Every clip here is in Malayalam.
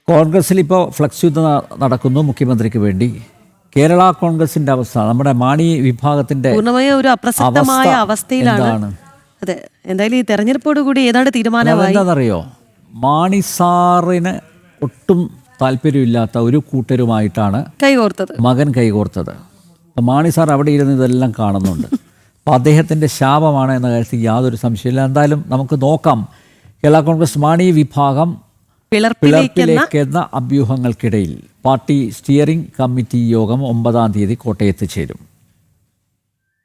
കോൺഗ്രസിൽ ഇപ്പോൾ ഫ്ലക്സ് യുദ്ധം നടക്കുന്നു മുഖ്യമന്ത്രിക്ക് വേണ്ടി. കേരള കോൺഗ്രസിന്റെ അവസ്ഥ, നമ്മുടെ മാണി വിഭാഗത്തിന്റെ പൂർണ്ണമായും ഒരു അപ്രസക്തമായ അവസ്ഥയിലാണ്. അതെ, എന്തായാലും ഈ തെരഞ്ഞെടുപ്പോടുകൂടി ഏതാണ്ട് തീരുമാനമായി. എന്താണെന്നറിയോ, മാണി സാറിന് ഒട്ടും താല്പര്യമില്ലാത്ത ഒരു കൂട്ടരുമായിട്ടാണ് മകൻ കൈകോർത്തത്. മാണി സാർ അവിടെ ഇരുന്ന് ഇതെല്ലാം കാണുന്നുണ്ട്. അപ്പോൾ അദ്ദേഹത്തിൻ്റെ ശാപമാണ് എന്ന കാര്യത്തിൽ യാതൊരു സംശയമില്ല. എന്തായാലും നമുക്ക് നോക്കാം. കേരള കോൺഗ്രസ് മാണി വിഭാഗം പിളർപ്പിലേക്കെന്ന അഭ്യൂഹങ്ങൾക്കിടയിൽ പാർട്ടി സ്റ്റിയറിംഗ് കമ്മിറ്റി യോഗം 9-ാം തീയതി കോട്ടയത്ത് ചേരും.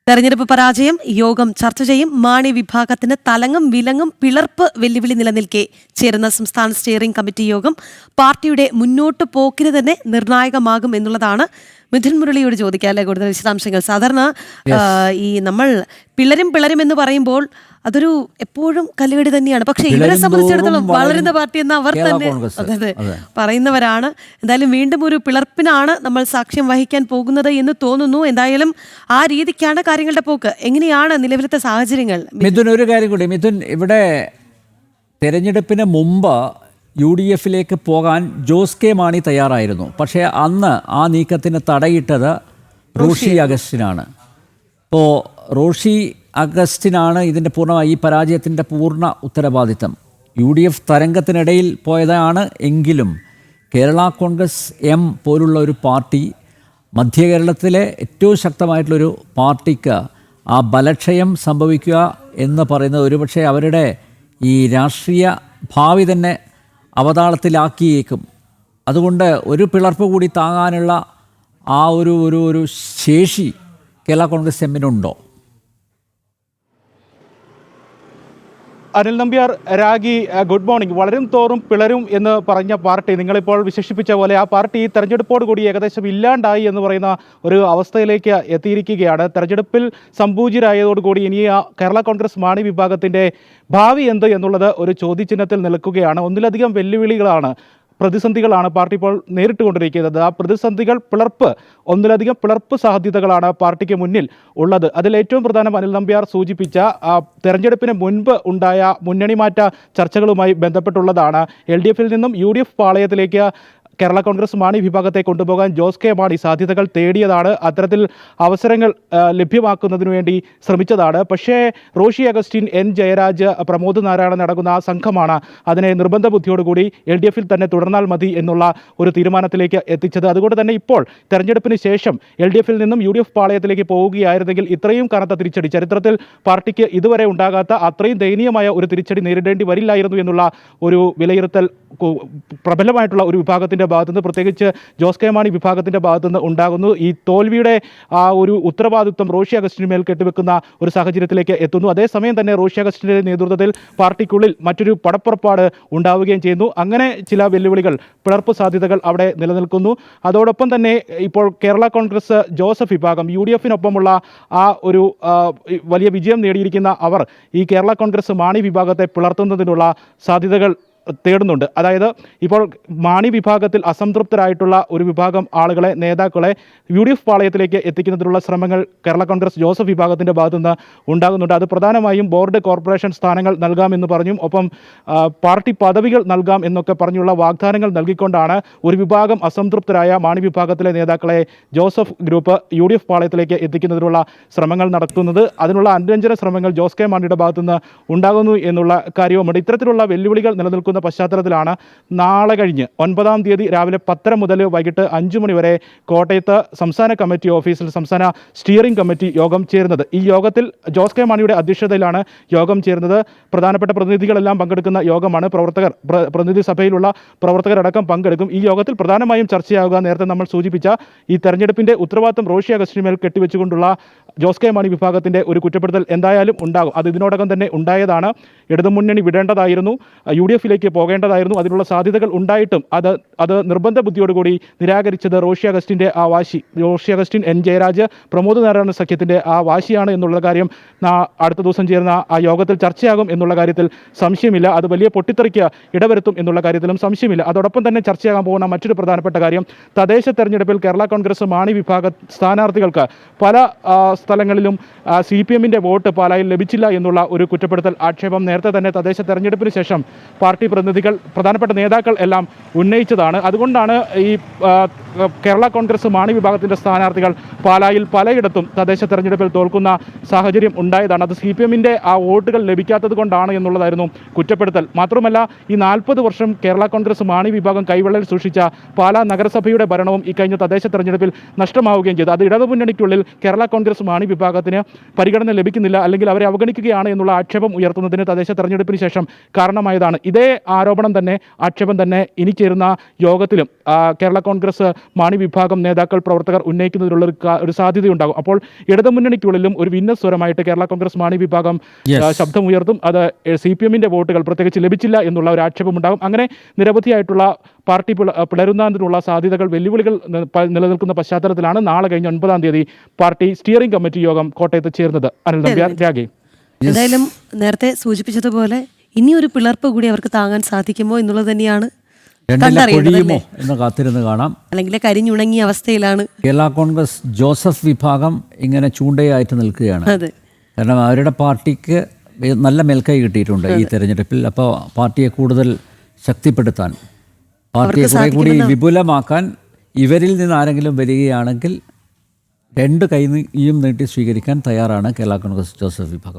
തെരഞ്ഞെടുപ്പ് പരാജയം യോഗം ചർച്ച ചെയ്യും. മാണി വിഭാഗത്തിന് തലങ്ങും വിലങ്ങും പിളർപ്പ് വെല്ലുവിളി നിലനിൽക്കെ ചേരുന്ന സംസ്ഥാന സ്റ്റിയറിംഗ് കമ്മിറ്റി യോഗം പാർട്ടിയുടെ മുന്നോട്ട് പോക്കിന് തന്നെ നിർണായകമാകും എന്നുള്ളതാണ്. മിഥുൻ മുരളിയോട് ചോദിക്കാല്ലേ കൂടുതൽ വിശദാംശങ്ങൾ. സാധാരണ ഈ നമ്മൾ പിളരും എന്ന് പറയുമ്പോൾ അതൊരു എപ്പോഴും കല്ലുകടി തന്നെയാണ്. പക്ഷെ ഇവരെ സംബന്ധിച്ചിടത്തോളം വളരുന്ന പാർട്ടി എന്ന് അവർ തന്നെ അതെ പറയുന്നവരാണ്. എന്തായാലും വീണ്ടും ഒരു പിളർപ്പിനാണ് നമ്മൾ സാക്ഷ്യം വഹിക്കാൻ പോകുന്നത് എന്ന് തോന്നുന്നു. എന്തായാലും ആ രീതിക്കാണ് കാര്യങ്ങളുടെ പോക്ക്. എങ്ങനെയാണ് നിലവിലത്തെ സാഹചര്യങ്ങൾ? മിഥുൻ, ഒരു കാര്യം കൂടി. മിഥുൻ, ഇവിടെ തെരഞ്ഞെടുപ്പിന് മുമ്പ് UDF-ലേക്ക് പോകാൻ ജോസ് കെ മാണി തയ്യാറായിരുന്നു. പക്ഷേ അന്ന് ആ നീക്കത്തിന് തടയിട്ടത് റോഷി അഗസ്റ്റിനാണ്. ഇപ്പോൾ റോഷി അഗസ്റ്റിനാണ് ഇതിൻ്റെ ഈ പരാജയത്തിൻ്റെ പൂർണ്ണ ഉത്തരവാദിത്തം. UDF തരംഗത്തിനിടയിൽ പോയതാണ്. എങ്കിലും കേരള കോൺഗ്രസ് എം പോലുള്ള ഒരു പാർട്ടി, മധ്യ കേരളത്തിലെ ഏറ്റവും ശക്തമായിട്ടുള്ളൊരു പാർട്ടിക്ക് ആ ബലക്ഷയം സംഭവിക്കുക എന്ന് പറയുന്നത് ഒരുപക്ഷെ അവരുടെ ഈ രാഷ്ട്രീയ ഭാവി തന്നെ അവതാളത്തിലാക്കിയേക്കും. അതുകൊണ്ട് ഒരു പിളർപ്പ് കൂടി താങ്ങാനുള്ള ആ ഒരു ശേഷി കേരള കോൺഗ്രസ് എമ്മിനുണ്ടോ? Anil Nambiar, Ragi, good morning. വളരും തോറും പിളരും എന്ന് പറഞ്ഞ പാർട്ടി, നിങ്ങളിപ്പോൾ വിശേഷിപ്പിച്ച പോലെ ആ പാർട്ടി തെരഞ്ഞെടുപ്പോട് കൂടി ഏകദേശം ഇല്ലാണ്ടായി എന്ന് പറയുന്ന ഒരു അവസ്ഥയിലേക്ക് എത്തിയിരിക്കുകയാണ്. തെരഞ്ഞെടുപ്പിൽ സംപൂജ്യരായതോടുകൂടി ഇനി കേരള കോൺഗ്രസ് മാണി വിഭാഗത്തിൻ്റെ ഭാവി എന്ത് എന്നുള്ളത് ഒരു ചോദ്യചിഹ്നത്തിൽ നിൽക്കുകയാണ്. ഒന്നിലധികം വെല്ലുവിളികളാണ്, പ്രതിസന്ധികളാണ് പാർട്ടി ഇപ്പോൾ നേരിട്ടുകൊണ്ടിരിക്കുന്നത്. ആ പ്രതിസന്ധികൾ, ഒന്നിലധികം പിളർപ്പ് സാധ്യതകളാണ് പാർട്ടിക്ക് മുന്നിൽ ഉള്ളത്. അതിൽ ഏറ്റവും പ്രധാനം അനിൽ നമ്പ്യാർ സൂചിപ്പിച്ച തെരഞ്ഞെടുപ്പിന് മുൻപ് ഉണ്ടായ മുന്നണി മാറ്റ ചർച്ചകളുമായി ബന്ധപ്പെട്ടുള്ളതാണ്. LDF-ൽ നിന്നും UDF പാളയത്തിലേക്ക് കേരള കോൺഗ്രസ് മാണി വിഭാഗത്തെ കൊണ്ടുപോകാൻ ജോസ് കെ മാണി സാധ്യതകൾ തേടിയതാണ്. അത്തരത്തിൽ അവസരങ്ങൾ ലഭ്യമാക്കുന്നതിന് വേണ്ടി ശ്രമിച്ചതാണ്. പക്ഷേ റോഷി അഗസ്റ്റിൻ, N ജയരാജ്, പ്രമോദ് നാരായണൻ അടങ്ങുന്ന ആ സംഘമാണ് അതിനെ നിർബന്ധ ബുദ്ധിയോടുകൂടി LDF-ൽ തന്നെ തുടർന്നാൽ മതി എന്നുള്ള ഒരു തീരുമാനത്തിലേക്ക് എത്തിച്ചത്. അതുകൊണ്ട് തന്നെ ഇപ്പോൾ തെരഞ്ഞെടുപ്പിന് ശേഷം LDF-ൽ നിന്നും UDF പാളയത്തിലേക്ക് പോവുകയായിരുന്നെങ്കിൽ ഇത്രയും കനത്ത തിരിച്ചടി, ചരിത്രത്തിൽ പാർട്ടിക്ക് ഇതുവരെ ഉണ്ടാകാത്ത അത്രയും ദയനീയമായ ഒരു തിരിച്ചടി നേരിടേണ്ടി വരില്ലായിരുന്നു എന്നുള്ള ഒരു വിലയിരുത്തൽ പ്രബലമായിട്ടുള്ള ഒരു വിഭാഗത്തിൻ്റെ ഭാഗത്തുനിന്ന്, പ്രത്യേകിച്ച് ജോസ് കെ മാണി വിഭാഗത്തിൻ്റെ ഭാഗത്തുനിന്ന് ഉണ്ടാകുന്നു. ഈ തോൽവിയുടെ ആ ഒരു ഉത്തരവാദിത്വം റോഷി അഗസ്റ്റിന് മേൽ കെട്ടിവെക്കുന്ന ഒരു സാഹചര്യത്തിലേക്ക് എത്തുന്നു. അതേസമയം തന്നെ റോഷി അഗസ്റ്റിൻ്റെ നേതൃത്വത്തിൽ പാർട്ടിക്കുള്ളിൽ മറ്റൊരു പടപ്പുറപ്പാട് ഉണ്ടാവുകയും ചെയ്യുന്നു. അങ്ങനെ ചില വെല്ലുവിളികൾ, പിളർപ്പ് സാധ്യതകൾ അവിടെ നിലനിൽക്കുന്നു. അതോടൊപ്പം തന്നെ ഇപ്പോൾ കേരള കോൺഗ്രസ് ജോസഫ് വിഭാഗം, UDF-നൊപ്പമുള്ള ആ ഒരു വലിയ വിജയം നേടിയിരിക്കുന്ന അവർ ഈ കേരള കോൺഗ്രസ് മാണി വിഭാഗത്തെ പിളർത്തുന്നതിനുള്ള സാധ്യതകൾ തേടുന്നുണ്ട്. അതായത് ഇപ്പോൾ മാണി വിഭാഗത്തിൽ അസംതൃപ്തരായിട്ടുള്ള ഒരു വിഭാഗം ആളുകളെ, നേതാക്കളെ UDF പാളയത്തിലേക്ക് എത്തിക്കുന്നതിനുള്ള ശ്രമങ്ങൾ കേരള കോൺഗ്രസ് ജോസഫ് വിഭാഗത്തിൻ്റെ ഭാഗത്തുനിന്ന് ഉണ്ടാകുന്നുണ്ട്. അത് പ്രധാനമായും ബോർഡ്, കോർപ്പറേഷൻ സ്ഥാനങ്ങൾ നൽകാമെന്ന് പറഞ്ഞും ഒപ്പം പാർട്ടി പദവികൾ നൽകാം എന്നൊക്കെ പറഞ്ഞുള്ള വാഗ്ദാനങ്ങൾ നൽകിക്കൊണ്ടാണ് ഒരു വിഭാഗം അസംതൃപ്തരായ മാണി വിഭാഗത്തിലെ നേതാക്കളെ ജോസഫ് ഗ്രൂപ്പ് UDF പാളയത്തിലേക്ക് എത്തിക്കുന്നതിനുള്ള ശ്രമങ്ങൾ നടത്തുന്നത്. അതിനുള്ള അനുരഞ്ജന ശ്രമങ്ങൾ ജോസ് കെ മാണിയുടെ ഭാഗത്തുനിന്ന് ഉണ്ടാകുന്നു എന്നുള്ള കാര്യവുമുണ്ട്. ഇത്തരത്തിലുള്ള വെല്ലുവിളികൾ നിലനിൽക്കുന്ന പശ്ചാത്തലത്തിലാണ് നാളെ കഴിഞ്ഞ് 9-ാം തീയതി രാവിലെ 10 മുതൽ വൈകിട്ട് 5 മണി വരെ കോട്ടയത്ത് സംസ്ഥാന കമ്മിറ്റി ഓഫീസിൽ സംസ്ഥാന സ്റ്റിയറിംഗ് കമ്മിറ്റി യോഗം ചേരുന്നത്. ഈ യോഗത്തിൽ ജോസ് കെ മാണിയുടെ അധ്യക്ഷതയിലാണ് യോഗം ചേരുന്നത്. പ്രധാനപ്പെട്ട പ്രതിനിധികളെല്ലാം പങ്കെടുക്കുന്ന യോഗമാണ്. പ്രതിനിധി സഭയിലുള്ള പ്രവർത്തകരടക്കം പങ്കെടുക്കും. ഈ യോഗത്തിൽ പ്രധാനമായും ചർച്ചയാവുക നേരത്തെ നമ്മൾ സൂചിപ്പിച്ച ഈ തെരഞ്ഞെടുപ്പിൻ്റെ ഉത്തരവാദിത്വം റോഷി അഗസ്റ്റിന് മേൽ കെട്ടിവെച്ചുകൊണ്ടുള്ള ജോസ് കെ മാണി വിഭാഗത്തിൻ്റെ ഒരു കുറ്റപ്പെടുത്തൽ എന്തായാലും ഉണ്ടാകും. അത് ഇതിനോടകം തന്നെ ഉണ്ടായതാണ്. ഇടതുമുന്നണി വിടേണ്ടതായിരുന്നു, UDF-ലേക്ക് പോകേണ്ടതായിരുന്നു. അതിനുള്ള സാധ്യതകൾ ഉണ്ടായിട്ടും അത് നിർബന്ധ ബുദ്ധിയോടുകൂടി നിരാകരിച്ചത് റോഷി അഗസ്റ്റിൻ്റെ ആ വാശി, റോഷി അഗസ്റ്റിൻ, N ജയരാജ്, പ്രമോദ് നാരായണ സഖ്യത്തിൻ്റെ ആ വാശിയാണ് എന്നുള്ള കാര്യം അടുത്ത ദിവസം ചേരുന്ന ആ യോഗത്തിൽ ചർച്ചയാകും എന്നുള്ള കാര്യത്തിൽ സംശയമില്ല. അത് വലിയ പൊട്ടിത്തെറിക്ക് ഇടവരുത്തും എന്നുള്ള കാര്യത്തിലും സംശയമില്ല. അതോടൊപ്പം തന്നെ ചർച്ചയാകാൻ പോകുന്ന മറ്റൊരു പ്രധാനപ്പെട്ട കാര്യം, തദ്ദേശ തെരഞ്ഞെടുപ്പിൽ കേരള കോൺഗ്രസ് മാണി വിഭാഗ സ്ഥാനാർത്ഥികൾക്ക് പല സ്ഥലങ്ങളിലും CPM-ന്റെ വോട്ട് പാലായിൽ ലഭിച്ചില്ല എന്നുള്ള ഒരു കുറ്റപ്പെടുത്തൽ, ആക്ഷേപം നേരത്തെ തന്നെ തദ്ദേശ തെരഞ്ഞെടുപ്പിന് ശേഷം പാർട്ടി പ്രതിനിധികൾ, പ്രധാനപ്പെട്ട നേതാക്കൾ എല്ലാം ഉന്നയിച്ചതാണ്. അതുകൊണ്ടാണ് ഈ കേരള കോൺഗ്രസ് മാണി വിഭാഗത്തിൻ്റെ സ്ഥാനാർത്ഥികൾ പാലായിൽ പലയിടത്തും തദ്ദേശ തെരഞ്ഞെടുപ്പിൽ തോൽക്കുന്ന സാഹചര്യം ഉണ്ടായതാണ്. അത് CPM-ന്റെ ആ വോട്ടുകൾ ലഭിക്കാത്തത് കൊണ്ടാണ് എന്നുള്ളതായിരുന്നു കുറ്റപ്പെടുത്തൽ. മാത്രമല്ല, ഈ 40 വർഷം കേരള കോൺഗ്രസ് മാണി വിഭാഗം കൈവെള്ളയിൽ സൂക്ഷിച്ച പാലാ നഗരസഭയുടെ ഭരണവും ഈ കഴിഞ്ഞ തദ്ദേശ തെരഞ്ഞെടുപ്പിൽ നഷ്ടമാവുകയും ചെയ്തു. അത് ഇടതുമുന്നണിക്കുള്ളിൽ കേരള കോൺഗ്രസ് മാണി വിഭാഗത്തിന് പരിഗണന ലഭിക്കുന്നില്ല, അല്ലെങ്കിൽ അവരെ അവഗണിക്കുകയാണ് എന്നുള്ള ആക്ഷേപം ഉയർത്തുന്നതിന് തദ്ദേശ തെരഞ്ഞെടുപ്പിന് ശേഷം കാരണമായതാണ്. ഇതേ ആക്ഷേപം തന്നെ ഇനി ചേരുന്ന യോഗത്തിലും കേരള കോൺഗ്രസ് മാണി വിഭാഗം നേതാക്കൾ, പ്രവർത്തകർ ഉന്നയിക്കുന്നതിനുള്ള ഒരു സാധ്യതയുണ്ടാകും. അപ്പോൾ ഇടതുമുന്നണിക്കുള്ളിലും ഒരു ഭിന്നസ്വരമായിട്ട് കേരള കോൺഗ്രസ് മാണി വിഭാഗം ശബ്ദമുയർത്തും. അത് CPM-ന്റെ വോട്ടുകൾ പ്രത്യേകിച്ച് ലഭിച്ചില്ല എന്നുള്ള ഒരു ആക്ഷേപമുണ്ടാകും. അങ്ങനെ നിരവധിയായിട്ടുള്ള പാർട്ടി പിളരുന്നതിനുള്ള സാധ്യതകൾ, വെല്ലുവിളികൾ നിലനിൽക്കുന്ന പശ്ചാത്തലത്തിലാണ് നാളെ കഴിഞ്ഞ 9-ാം തീയതി പാർട്ടി സ്റ്റിയറിംഗ് കമ്മിറ്റി യോഗം കോട്ടയത്ത് ചേർന്നത്. അനിൽ നമ്പ്യാർ, രാഗി. എന്തായാലും നേരത്തെ സൂചിപ്പിച്ചതുപോലെ ഇനിയൊരു പിളർപ്പ് കൂടി അവർക്ക് താങ്ങാൻ സാധിക്കുമോ എന്നുള്ളത് തന്നെയാണ് പൊഴിയുമോ എന്ന് കാത്തിരുന്ന് കാണാം. അല്ലെങ്കിൽ കരിഞ്ഞുണങ്ങിയ അവസ്ഥയിലാണ് കേരള കോൺഗ്രസ് ജോസഫ് വിഭാഗം ഇങ്ങനെ ചൂണ്ടയായിട്ട് നിൽക്കുകയാണ്. അതെ, കാരണം അവരുടെ പാർട്ടിക്ക് നല്ല മേൽക്കൈ കിട്ടിയിട്ടുണ്ട് ഈ തെരഞ്ഞെടുപ്പിൽ. അപ്പോൾ പാർട്ടിയെ കൂടുതൽ ശക്തിപ്പെടുത്താൻ, പാർട്ടിയെ കുറെ കൂടി വിപുലമാക്കാൻ ഇവരിൽ നിന്ന് ആരെങ്കിലും വരികയാണെങ്കിൽ 2 കൈയും നീട്ടി സ്വീകരിക്കാൻ തയ്യാറാണ് കേരള കോൺഗ്രസ് ജോസഫ് വിഭാഗം.